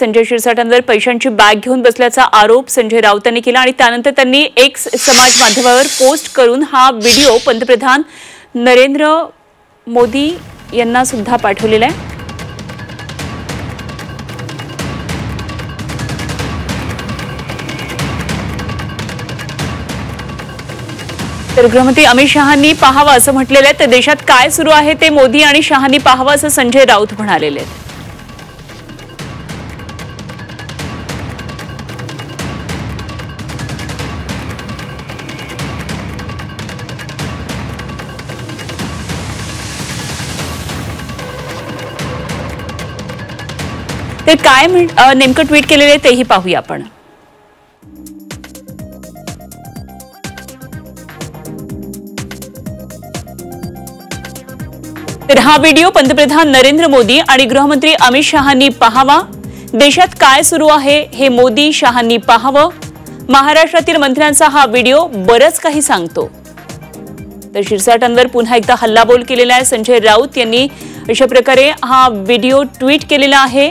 संजय शिरसाटांवर पैशांची बॅग घेऊन बसल्याचा आरोप संजय राऊतांनी केला आणि त्यानंतर त्यांनी एक्स समाज माध्यमावर पोस्ट करून हा व्हिडिओ पंतप्रधान नरेंद्र मोदी यांना सुद्धा पाठवलेला आहे। तर गृहमंत्री अमित शहांनी पाहावा असं म्हटलेलं आहे। तर देशात काय सुरू आहे ते मोदी आणि शहांनी पाहावं असं संजय राऊत म्हणालेले आहेत। ते काय नेमकं ट्विट केलेले तेही पाहूया आपण। तर हा व्हिडिओ पंतप्रधान नरेंद्र मोदी आणि गृहमंत्री अमित शहांनी पाहावा। देशात काय सुरू आहे हे मोदी शहांनी पाहावं। महाराष्ट्रातील मंत्र्यांचा हा व्हिडिओ बरंच काही सांगतो। तर शिरसाटांवर पुन्हा एकदा हल्लाबोल केलेला आहे। संजय राऊत यांनी अशा प्रकारे हा व्हिडिओ ट्विट केलेला आहे।